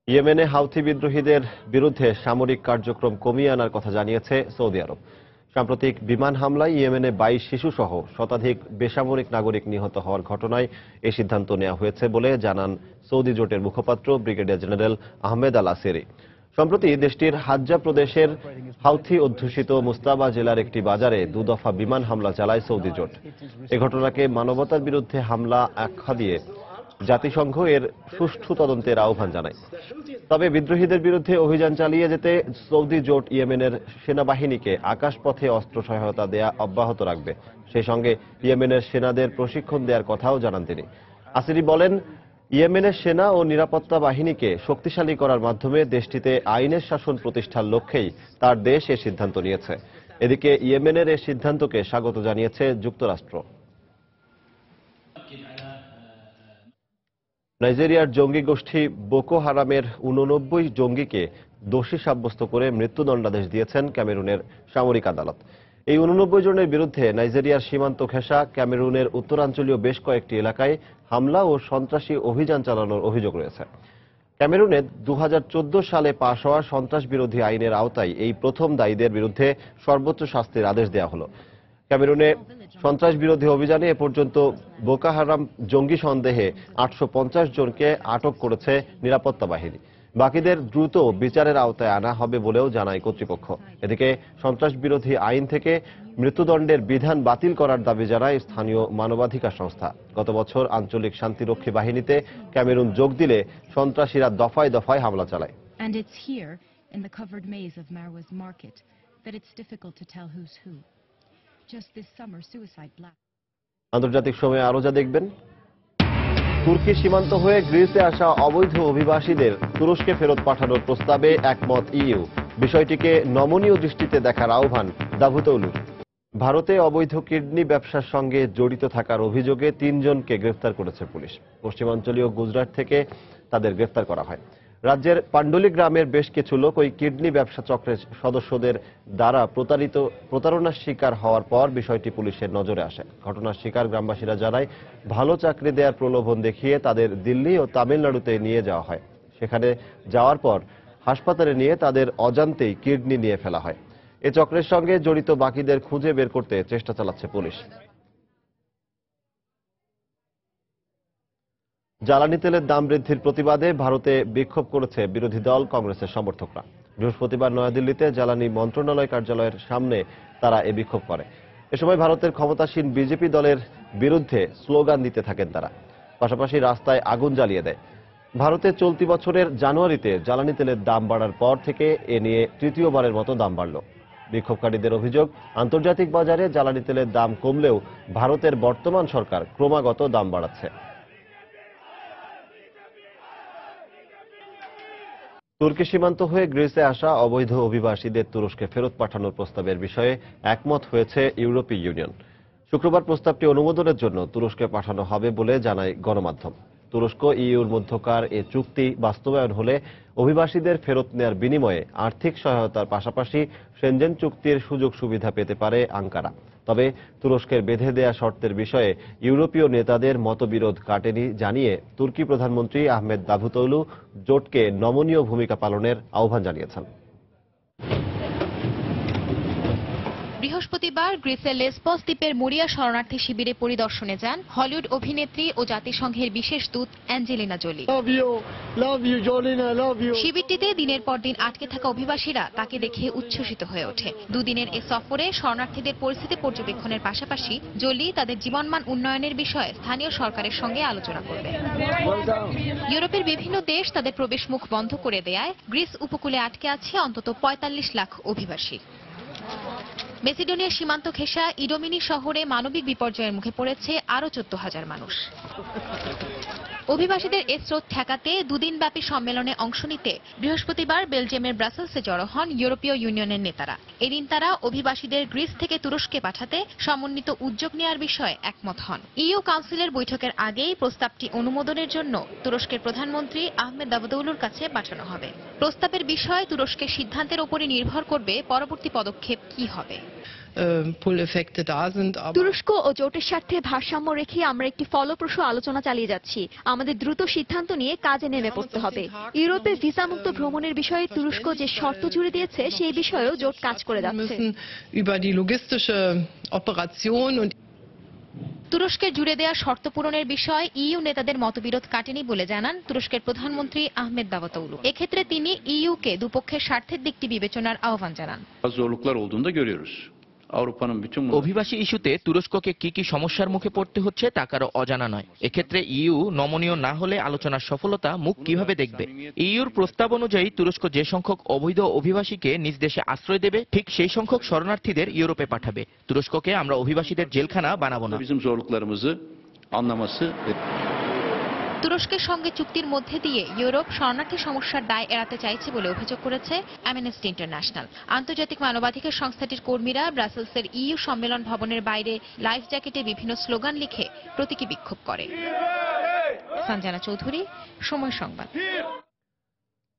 ইয়েমেনে হাউথি বিদ্রোহীদের বিরুদ্ধে সামরিক কার্যক্রম কমিয়ে আনার কথা জানিয়েছে সৌদি আরব। সাম্প্রতিক বিমান হামলায় ইয়েমেনে 22 শিশুসহ শতাধিক বেসামরিক নাগরিক নিহত হওয়ার ঘটনায় এই সিদ্ধান্ত নেওয়া হয়েছে বলে জানান সৌদি জোটের মুখপাত্র ব্রিগেডিয়ার জেনারেল আহমেদ আল আসেরি। সম্প্রতি দেশটির হাজ্জা প্রদেশের হাউথি অধ্যুষিত মুস্তাবা জেলার একটি বাজারে 2 দফা বিমান হামলা চালায় সৌদি জোট। এ ঘটনাকে মানবতার বিরুদ্ধে হামলা আখ্যা দিয়ে জাতিসংঘ এর সুষ্ঠু তদন্তের আহ্বান জানায়। তবে বিদ্রোহীদের বিরুদ্ধে অভিযান চালিয়ে যেতে সৌদি জোট ইয়েমেনের সেনাবাহিনীকে আকাশপথে অস্ত্র সহায়তা দেয়া অব্যাহত রাখবে। সেই সঙ্গে ইয়েমেনের সেনাদের প্রশিক্ষণ দেওয়ার কথাও জানান তিনি। আসিরি বলেন, ইয়েমেনের সেনা ও নিরাপত্তা বাহিনীকে শক্তিশালী করার মাধ্যমে দেশটিতে আইনের শাসন প্রতিষ্ঠার লক্ষ্যেই তার দেশ এ সিদ্ধান্ত নিয়েছে। এদিকে ইয়েমেনের এ সিদ্ধান্তকে স্বাগত জানিয়েছে যুক্তরাষ্ট্র। নাইজেরিয়ার জঙ্গি গোষ্ঠী বোকো হারামের 89 জঙ্গিকে দোষী সাব্যস্ত করে মৃত্যুদণ্ডাদেশ দিয়েছেন ক্যামেরুনের সামরিক আদালত। এই 89 জনের বিরুদ্ধে নাইজেরিয়ার সীমান্ত ঘেঁষা ক্যামেরুনের উত্তরাঞ্চলীয় বেশ কয়েকটি এলাকায় হামলা ও সন্ত্রাসী অভিযান চালানোর অভিযোগ রয়েছে। ক্যামেরুনে 2014 সালে পাশ হওয়া সন্ত্রাস বিরোধী আইনের আওতায় এই প্রথম দায়ীদের বিরুদ্ধে সর্বোচ্চ শাস্তির আদেশ দেওয়া হলো। ক্যামেরুনে সন্ত্রাস বিরোধী অভিযানে এ পর্যন্ত বোকো হারাম জঙ্গি সন্দেহে 850 জনকে আটক করেছে নিরাপত্তা বাহিনী। বাকিদের দ্রুত বিচারের আওতায় আনা হবে বলেও জানায় কর্তৃপক্ষ। এদিকে সন্ত্রাস বিরোধী আইন থেকে মৃত্যুদণ্ডের বিধান বাতিল করার দাবি জানায় স্থানীয় মানবাধিকার সংস্থা। গত বছর আঞ্চলিক শান্তিরক্ষী বাহিনীতে ক্যামেরুন যোগ দিলে সন্ত্রাসীরা দফায় দফায় হামলা চালায়। আন্তর্জাতিক সময়ে আরো যা দেখবেন, তুর্কি সীমান্ত হয়ে গ্রিসে আসা অবৈধ অভিবাসীদের তুরস্কে ফেরত পাঠানোর প্রস্তাবে একমত ইইউ। বিষয়টিকে নমনীয় দৃষ্টিতে দেখার আহ্বান দাভুতৌলুর। ভারতে অবৈধ কিডনি ব্যবসার সঙ্গে জড়িত থাকার অভিযোগে 3 জনকে গ্রেফতার করেছে পুলিশ। পশ্চিমাঞ্চলীয় গুজরাট থেকে তাদের গ্রেফতার করা হয়। রাজ্যের পান্ডুলি গ্রামের বেশ কিছু লোক ওই কিডনি ব্যবসা চক্রের সদস্যদের দ্বারা প্রতারণার শিকার হওয়ার পর বিষয়টি পুলিশের নজরে আসে। ঘটনার শিকার গ্রামবাসীরা জানায়, ভালো চাকরি দেওয়ার প্রলোভন দেখিয়ে তাদের দিল্লি ও তামিলনাড়ুতে নিয়ে যাওয়া হয়। সেখানে যাওয়ার পর হাসপাতালে নিয়ে তাদের অজান্তেই কিডনি নিয়ে ফেলা হয়। এ চক্রের সঙ্গে জড়িত বাকিদের খুঁজে বের করতে চেষ্টা চালাচ্ছে পুলিশ। জ্বালানি তেলের দাম বৃদ্ধির প্রতিবাদে ভারতে বিক্ষোভ করেছে বিরোধী দল কংগ্রেসের সমর্থকরা। বৃহস্পতিবার নয়াদিল্লিতে জ্বালানি মন্ত্রণালয় কার্যালয়ের সামনে তারা এ বিক্ষোভ করে। এ সময় ভারতের ক্ষমতাসীন বিজেপি দলের বিরুদ্ধে স্লোগান দিতে থাকেন তারা। পাশাপাশি রাস্তায় আগুন জ্বালিয়ে দেয়। ভারতে চলতি বছরের জানুয়ারিতে জ্বালানি তেলের দাম বাড়ার পর থেকে এ নিয়ে তৃতীয়বারের মতো দাম বাড়ল। বিক্ষোভকারীদের অভিযোগ, আন্তর্জাতিক বাজারে জ্বালানি তেলের দাম কমলেও ভারতের বর্তমান সরকার ক্রমাগত দাম বাড়াচ্ছে। তুর্কি সীমান্ত হয়ে গ্রিসে আসা অবৈধ অভিবাসীদের তুরস্কে ফেরত পাঠানোর প্রস্তাবের বিষয়ে একমত হয়েছে ইউরোপীয় ইউনিয়ন। শুক্রবার প্রস্তাবটি অনুমোদনের জন্য তুরস্কে পাঠানো হবে বলে জানায় গণমাধ্যম। তুরস্ক ইইউর মধ্যকার এ চুক্তি বাস্তবায়ন হলে অভিবাসীদের ফেরত নেয়ার বিনিময়ে আর্থিক সহায়তার পাশাপাশি সেনজেন চুক্তির সুযোগ সুবিধা পেতে পারে আঙ্কারা। তবে তুরস্কের বেঁধে দেয়া শর্তের বিষয়ে ইউরোপীয় নেতাদের মতবিরোধ কাটেনি জানিয়ে তুর্কি প্রধানমন্ত্রী আহমেদ দাভুতোগলু জোটকে নমনীয় ভূমিকা পালনের আহ্বান জানিয়েছেন। বৃহস্পতিবার গ্রিসের লেসবস দ্বীপের মরিয়া শরণার্থী শিবিরে পরিদর্শনে যান হলিউড অভিনেত্রী ও জাতিসংঘের বিশেষ দূত অ্যাঞ্জেলিনা জোলি। শিবিরটিতে দিনের পর দিন আটকে থাকা অভিবাসীরা তাকে দেখে উচ্ছ্বসিত হয়ে ওঠে। দুদিনের এ সফরে শরণার্থীদের পরিস্থিতি পর্যবেক্ষণের পাশাপাশি জোলি তাদের জীবনমান উন্নয়নের বিষয়ে স্থানীয় সরকারের সঙ্গে আলোচনা করবেন। ইউরোপের বিভিন্ন দেশ তাদের প্রবেশ মুখ বন্ধ করে দেয়ায় গ্রিস উপকূলে আটকে আছে অন্তত ৪৫ লাখ অভিবাসী। মেসিডোনিয়ার সীমান্ত ঘেঁষা ইডোমিনি শহরে মানবিক বিপর্যয়ের মুখে পড়েছে আরও ১৪,০০০ মানুষ। অভিবাসীদের এ স্রোত ঠেকাতে দুদিনব্যাপী সম্মেলনে অংশ নিতে বৃহস্পতিবার বেলজিয়ামের ব্রাসেলসে জড়ো হন ইউরোপীয় ইউনিয়নের নেতারা। এদিন তারা অভিবাসীদের গ্রিস থেকে তুরস্কে পাঠাতে সমন্বিত উদ্যোগ নেওয়ার বিষয়ে একমত হন। ইইউ কাউন্সিলের বৈঠকের আগেই প্রস্তাবটি অনুমোদনের জন্য তুরস্কের প্রধানমন্ত্রী আহমেদ দাভুতোগলুর কাছে পাঠানো হবে। প্রস্তাবের বিষয়ে তুরস্কের সিদ্ধান্তের উপরই নির্ভর করবে পরবর্তী পদক্ষেপ কি হবে। তুরস্ক ও জোটের স্বার্থে ভারসাম্য রেখে আমরা একটি ফলপ্রসূ আলোচনা চালিয়ে যাচ্ছি। আমাদের দ্রুত সিদ্ধান্ত নিয়ে কাজে নেমে পড়তে হবে। ইউরোপে ভিসামুক্ত ভ্রমণের বিষয়ে তুরস্ক যে শর্ত জুড়ে দিয়েছে সেই বিষয়েও জোট কাজ করে যাচ্ছে। তুরস্কের জুড়ে দেওয়া শর্ত পূরণের বিষয়ে ইইউ নেতাদের মতবিরোধ কাটেনি বলে জানান তুরস্কের প্রধানমন্ত্রী আহমেদ দাভুতোগলু। এক্ষেত্রে তিনি ইইউকে দুপক্ষের স্বার্থের দিকটি বিবেচনার আহ্বান জানান। অভিবাসী ইস্যুতে তুরস্ককে কি কি সমস্যার মুখে পড়তে হচ্ছে তা কারো অজানা নয়। এক্ষেত্রে ইইউ নমনীয় না হলে আলোচনার সফলতা মুখ কিভাবে দেখবে? ইইউর প্রস্তাব অনুযায়ী তুরস্ক যে সংখ্যক অবৈধ অভিবাসীকে নিজ দেশে আশ্রয় দেবে, ঠিক সেই সংখ্যক শরণার্থীদের ইউরোপে পাঠাবে। তুরস্ককে আমরা অভিবাসীদের জেলখানা বানাবো না। তুরস্কের সঙ্গে চুক্তির মধ্যে দিয়ে ইউরোপ শরণার্থী সমস্যার দায় এড়াতে চাইছে বলে অভিযোগ করেছে অ্যামনেস্টি ইন্টারন্যাশনাল। আন্তর্জাতিক মানবাধিকার সংস্থাটির কর্মীরা ব্রাসেলসের ইইউ সম্মেলন ভবনের বাইরে লাইফ জ্যাকেটে বিভিন্ন স্লোগান লিখে প্রতীকী বিক্ষোভ করে। সঞ্জনা চৌধুরী, সময় সংবাদ।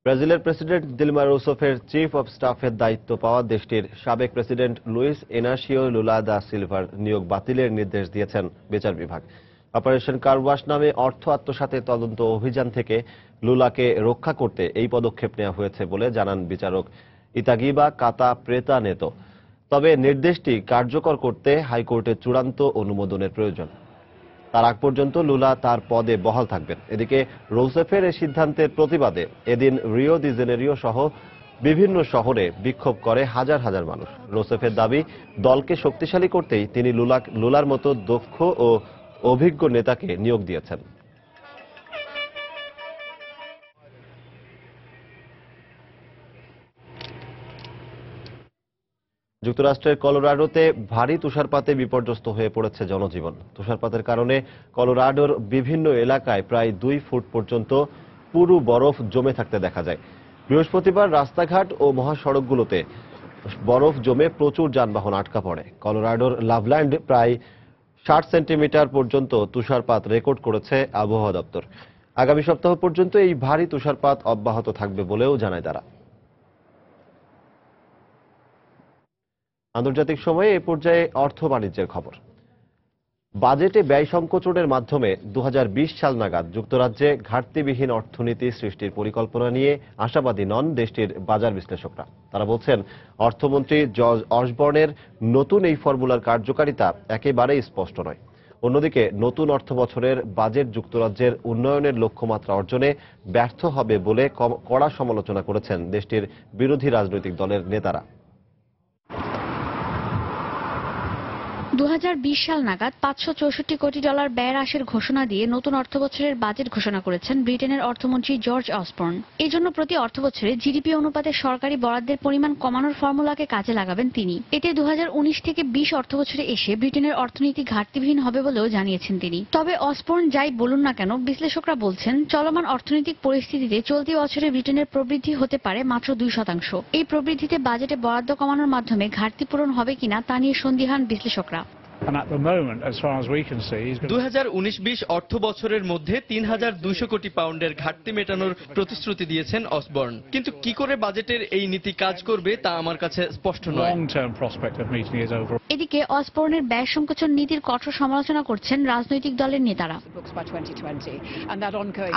ব্রাজিলের প্রেসিডেন্ট দিলমা রুসেফের চিফ অব স্টাফের দায়িত্ব পাওয়া দেশটির সাবেক প্রেসিডেন্ট লুইস ইনাসিও লুলা দা সিলভার নিয়োগ বাতিলের নির্দেশ দিয়েছেন বিচার বিভাগ। অপারেশন কারওয়াশ নামে অর্থ আত্মসাতের তদন্ত অভিযান থেকে লুলাকে রক্ষা করতে এই পদক্ষেপ নেওয়া হয়েছে বলে জানান বিচারক ইতাগিবা কাতা প্রেতা নেতো। তবে নির্দেশটি কার্যকর করতে হাইকোর্টের চূড়ান্ত অনুমোদনের প্রয়োজন। তার আগ পর্যন্ত লুলা তার পদে বহাল থাকবেন। এদিকে রুসেফের এই সিদ্ধান্তের প্রতিবাদে এদিন রিও দি জেনেরিও সহ বিভিন্ন শহরে বিক্ষোভ করে হাজার হাজার মানুষ। রুসেফের দাবি, দলকে শক্তিশালী করতেই তিনি লুলার মতো দক্ষ ও অভিজ্ঞ নেতাকে নিয়োগ দিয়েছেন। যুক্তরাষ্ট্রের কলোরাডোতে ভারী তুষারপাতে বিপর্যস্ত হয়ে পড়েছে জনজীবন। তুষারপাতের কারণে কলোরাডোর বিভিন্ন এলাকায় প্রায় 2 ফুট পর্যন্ত পুরু বরফ জমে থাকতে দেখা যায়। বৃহস্পতিবার রাস্তাঘাট ও মহাসড়কগুলোতে বরফ জমে প্রচুর যানবাহন আটকা পড়ে। কলোরাডোর লাভল্যান্ড প্রায় 60 সেন্টিমিটার পর্যন্ত তুষারপাত রেকর্ড করেছে আবহাওয়া দপ্তর। আগামী সপ্তাহ পর্যন্ত এই ভারী তুষারপাত অব্যাহত থাকবে বলেও জানায় তারা। আন্তর্জাতিক সময়ে এ পর্যায়ে অর্থ বাণিজ্যের খবর। বাজেটে ব্যয় সংকোচনের মাধ্যমে 2020 সাল নাগাদ যুক্তরাজ্যে ঘাটতিবিহীন অর্থনীতি সৃষ্টির পরিকল্পনা নিয়ে আশাবাদী নন দেশটির বাজার বিশ্লেষকরা। তারা বলছেন, অর্থমন্ত্রী জর্জ অসবর্নের নতুন এই ফর্মুলার কার্যকারিতা একেবারেই স্পষ্ট নয়। অন্যদিকে নতুন অর্থবছরের বাজেট যুক্তরাজ্যের উন্নয়নের লক্ষ্যমাত্রা অর্জনে ব্যর্থ হবে বলে কড়া সমালোচনা করেছেন দেশটির বিরোধী রাজনৈতিক দলের নেতারা। 2020 সাল নাগাদ $564 কোটি ব্যয় হ্রাসের ঘোষণা দিয়ে নতুন অর্থবছরের বাজেট ঘোষণা করেছেন ব্রিটেনের অর্থমন্ত্রী জর্জ অসবর্ন। এই জন্য প্রতি অর্থবছরে জিডিপি অনুপাতে সরকারি বরাদ্দের পরিমাণ কমানোর ফর্মুলাকে কাজে লাগাবেন তিনি। এতে 2019 থেকে 20 অর্থবছরে এসে ব্রিটেনের অর্থনীতি ঘাটতিবিহীন হবে বলেও জানিয়েছেন তিনি। তবে অসবর্ন যাই বলুন না কেন, বিশ্লেষকরা বলছেন চলমান অর্থনৈতিক পরিস্থিতিতে চলতি বছরে ব্রিটেনের প্রবৃদ্ধি হতে পারে মাত্র 2%। এই প্রবৃদ্ধিতে বাজেটে বরাদ্দ কমানোর মাধ্যমে ঘাটতি পূরণ হবে কিনা তা নিয়ে সন্দিহান বিশ্লেষকরা। 2019-20 অর্থ বছরের মধ্যে 3200 কোটি পাউন্ডের ঘাটতি মেটানোর প্রতিশ্রুতি দিয়েছেন অসবর্ন, কিন্তু কি করে বাজেটের এই নীতি কাজ করবে তা আমার কাছে স্পষ্ট নয়। এদিকে অসবর্নের ব্যয় সংকোচন নীতির কঠোর সমালোচনা করছেন রাজনৈতিক দলের নেতারা।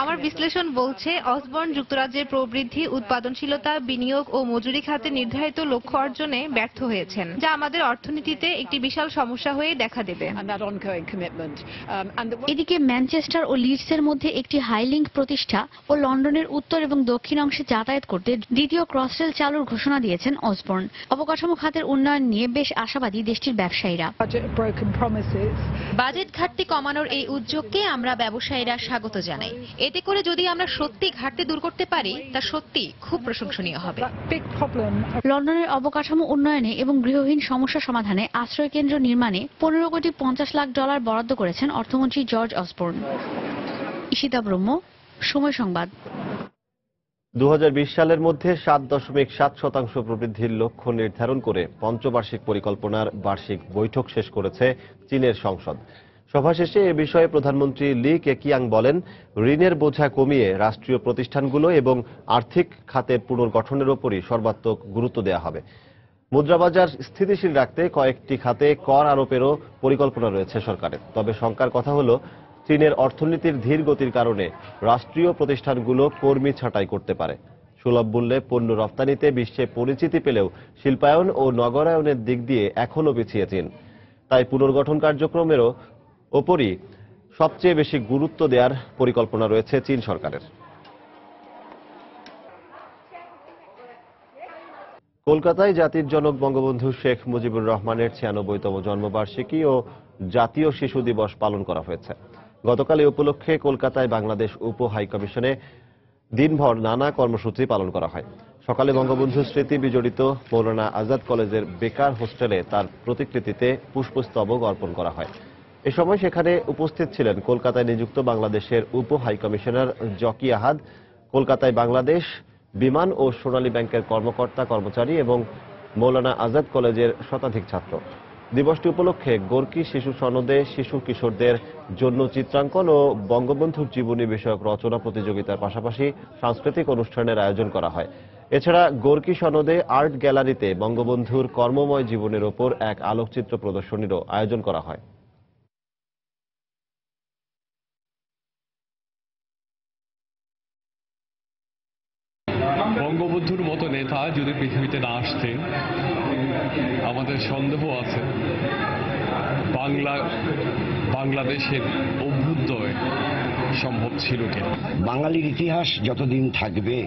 আমার বিশ্লেষণ বলছে অসবর্ন যুক্তরাজ্যের প্রবৃদ্ধি, উৎপাদনশীলতা, বিনিয়োগ ও মজুরি খাতে নির্ধারিত লক্ষ্য অর্জনে ব্যর্থ হয়েছেন, যা আমাদের অর্থনীতিতে একটি বিশাল সমস্যা হয়ে দেখা দেবে। এদিকে ম্যানচেস্টার ও লিডসের মধ্যে একটি হাইলিংক প্রতিষ্ঠা ও লন্ডনের উত্তর এবং দক্ষিণ অংশে যাতায়াত করতে দ্বিতীয় ক্রসরেল চালুর ঘোষণা দিয়েছেন অসবর্ন। অবকাঠামো খাতের উন্নয়ন নিয়ে বেশ আশাবাদী দেশটির ব্যবসায়ীরা। বাজেট ঘাটতি কমানোর এই উদ্যোগকে আমরা ব্যবসায়ীরা স্বাগত জানাই। এতে করে যদি আমরা সত্যি ঘাটতি দূর করতে পারি তা সত্যি খুব প্রশংসনীয় হবে। লন্ডনের অবকাঠামো উন্নয়নে এবং গৃহহীন সমস্যা সমাধানে আশ্রয় কেন্দ্র নির্মাণে $15.50 লাখ বরাদ্দ করেছেন অর্থমন্ত্রী জর্জ অসবর্ন। ঈশিতা ব্রহ্ম, সময় সংবাদ। 2020 সালের মধ্যে 7.7% প্রবৃদ্ধির লক্ষ্য নির্ধারণ করে পঞ্চবার্ষিক পরিকল্পনার বার্ষিক বৈঠক শেষ করেছে চীনের সংসদ। সভা শেষে এ বিষয়ে প্রধানমন্ত্রী লি কেকিয়াং বলেন, ঋণের বোঝা কমিয়ে রাষ্ট্রীয় প্রতিষ্ঠানগুলো এবং আর্থিক খাতের পুনর্গঠনের উপরই সর্বাত্মক গুরুত্ব দেওয়া হবে। মুদ্রাবাজার স্থিতিশীল রাখতে কয়েকটি খাতে কর আরোপেরও পরিকল্পনা রয়েছে সরকারের। তবে শঙ্কার কথা হলো, চীনের অর্থনীতির ধীর গতির কারণে রাষ্ট্রীয় প্রতিষ্ঠানগুলো কর্মী ছাঁটাই করতে পারে। সুলভ মূল্যে পণ্য রপ্তানিতে বিশ্বে পরিচিতি পেলেও শিল্পায়ন ও নগরায়নের দিক দিয়ে এখনও পিছিয়ে চীন। তাই পুনর্গঠন কার্যক্রমেরও ওপরই সবচেয়ে বেশি গুরুত্ব দেওয়ার পরিকল্পনা রয়েছে চীন সরকারের। কলকাতায় জাতির জনক বঙ্গবন্ধু শেখ মুজিবুর রহমানের 96তম জন্মবার্ষিকী ও জাতীয় শিশু দিবস পালন করা হয়েছে। গতকাল এই উপলক্ষে কলকাতায় বাংলাদেশ উপ হাইকমিশনে দিনভর নানা কর্মসূচি পালন করা হয়। সকালে বঙ্গবন্ধুর স্মৃতি বিজড়িত মৌলানা আজাদ কলেজের বেকার হোস্টেলে তার প্রতিকৃতিতে পুষ্পস্তবক অর্পণ করা হয়। এ সময় সেখানে উপস্থিত ছিলেন কলকাতায় নিযুক্ত বাংলাদেশের উপ হাইকমিশনার জকি আহাদ, কলকাতায় বাংলাদেশ বিমান ও সোনালী ব্যাংকের কর্মকর্তা কর্মচারী এবং মৌলানা আজাদ কলেজের শতাধিক ছাত্র। দিবসটি উপলক্ষে গোর্কি শিশু সনদে শিশু কিশোরদের জন্য চিত্রাঙ্কন ও বঙ্গবন্ধুর জীবনী বিষয়ক রচনা প্রতিযোগিতার পাশাপাশি সাংস্কৃতিক অনুষ্ঠানের আয়োজন করা হয়। এছাড়া গোর্কি সনদে আর্ট গ্যালারিতে বঙ্গবন্ধুর কর্মময় জীবনের ওপর এক আলোকচিত্র প্রদর্শনীরও আয়োজন করা হয়। বঙ্গবন্ধুর মতো নেতা যদি পৃথিবীতে না আসতেন, আমাদের সন্দেহ আছে বাংলাদেশের অভ্যুদয় সম্ভব ছিল কিনা। বাঙালির ইতিহাস যতদিন থাকবে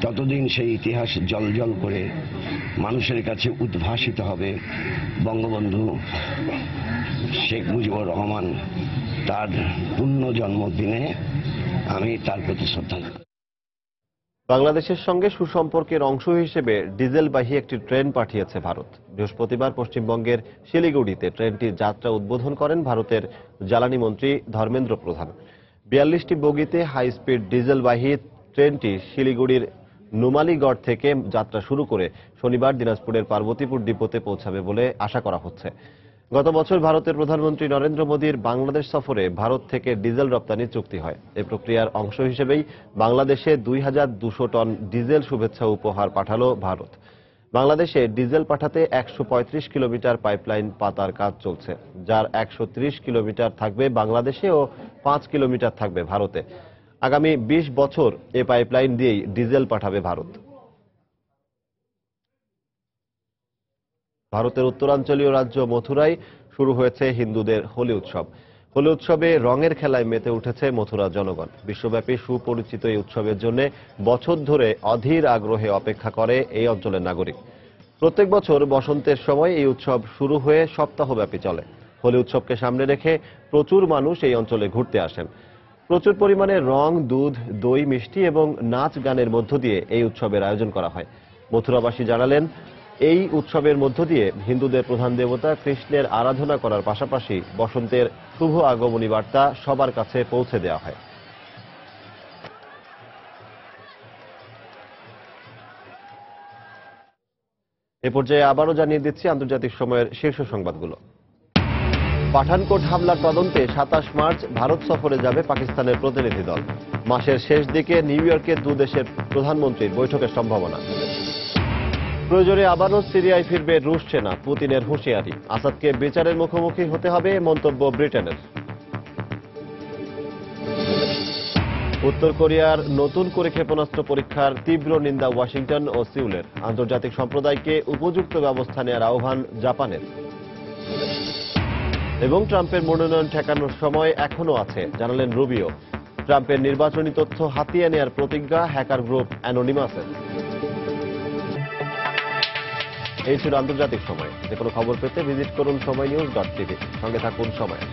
ততদিন সেই ইতিহাস জ্বলজ্বল করে মানুষের কাছে উদ্ভাসিত হবে। বঙ্গবন্ধু শেখ মুজিবুর রহমান তার পূর্ণ জন্মদিনে আমি তার প্রতি শ্রদ্ধা। বাংলাদেশের সঙ্গে সুসম্পর্কের অংশ হিসেবে ডিজেলবাহী একটি ট্রেন পাঠিয়েছে ভারত। বৃহস্পতিবার পশ্চিমবঙ্গের শিলিগুড়িতে ট্রেনটির যাত্রা উদ্বোধন করেন ভারতের জ্বালানি মন্ত্রী ধর্মেন্দ্র প্রধান। 42টি বগিতে হাই স্পিড ডিজেলবাহী ট্রেনটি শিলিগুড়ির নুমালীগড় থেকে যাত্রা শুরু করে শনিবার দিনাজপুরের পার্বতীপুর ডিপোতে পৌঁছাবে বলে আশা করা হচ্ছে। গত বছর ভারতের প্রধানমন্ত্রী নরেন্দ্র মোদীর বাংলাদেশ সফরে ভারত থেকে ডিজেল রপ্তানির চুক্তি হয়। এই প্রক্রিয়ার অংশ হিসেবেই বাংলাদেশে 2200 টন ডিজেল শুভেচ্ছা উপহার পাঠালো ভারত। বাংলাদেশে ডিজেল পাঠাতে 135 কিলোমিটার পাইপলাইন পাতার কাজ চলছে, যার 130 কিলোমিটার থাকবে বাংলাদেশে ও 5 কিলোমিটার থাকবে ভারতে। আগামী 20 বছর এ পাইপলাইন দিয়েই ডিজেল পাঠাবে ভারত। ভারতের উত্তরাঞ্চলীয় রাজ্য মথুরায় শুরু হয়েছে হিন্দুদের হোলি উৎসব। হোলি উৎসবে রঙের খেলায় মেতে উঠেছে মথুরা জনগণ। বিশ্বব্যাপী সুপরিচিত এই উৎসবের জন্য বছর ধরে অধীর আগ্রহে অপেক্ষা করে এই অঞ্চলের নাগরিক। প্রত্যেক বছর বসন্তের সময় এই উৎসব শুরু হয়ে সপ্তাহব্যাপী চলে। হোলি উৎসবকে সামনে রেখে প্রচুর মানুষ এই অঞ্চলে ঘুরতে আসেন। প্রচুর পরিমাণে রং, দুধ, দই, মিষ্টি এবং নাচ গানের মধ্য দিয়ে এই উৎসবের আয়োজন করা হয়। মথুরাবাসী জানালেন, এই উৎসবের মধ্য দিয়ে হিন্দুদের প্রধান দেবতা কৃষ্ণের আরাধনা করার পাশাপাশি বসন্তের শুভ আগমনী বার্তা সবার কাছে পৌঁছে দেওয়া হয়। এ পর্যায়ে আবারও জানিয়ে দিচ্ছি আন্তর্জাতিক সময়ের শীর্ষ সংবাদগুলো। পাঠানকোট হামলার তদন্তে 27 মার্চ ভারত সফরে যাবে পাকিস্তানের প্রতিনিধি দল। মাসের শেষ দিকে নিউ ইয়র্কে দুদেশের প্রধানমন্ত্রীর বৈঠকের সম্ভাবনা। প্রয়োজনে আবারও সিরিয়ায় ফিরবে রুশ সেনা, পুতিনের হুঁশিয়ারি। আসাদকে বিচারের মুখোমুখি হতে হবে, মন্তব্য ব্রিটেনের। উত্তর কোরিয়ার নতুন করে ক্ষেপণাস্ত্র পরীক্ষার তীব্র নিন্দা ওয়াশিংটন ও সিউলের। আন্তর্জাতিক সম্প্রদায়কে উপযুক্ত ব্যবস্থা নেওয়ার আহ্বান জাপানের। এবং ট্রাম্পের মনোনয়ন ঠেকানোর সময় এখনো আছে, জানালেন রুবিও। ট্রাম্পের নির্বাচনী তথ্য হাতিয়ে নেয়ার প্রতিজ্ঞা হ্যাকার গ্রুপ অ্যানোনিমাসের। এই ছিল আন্তর্জাতিক সময়। যে কোনো খবর পেতে ভিজিট করুন সময়নিউজ.tv। সঙ্গে থাকুন সময়।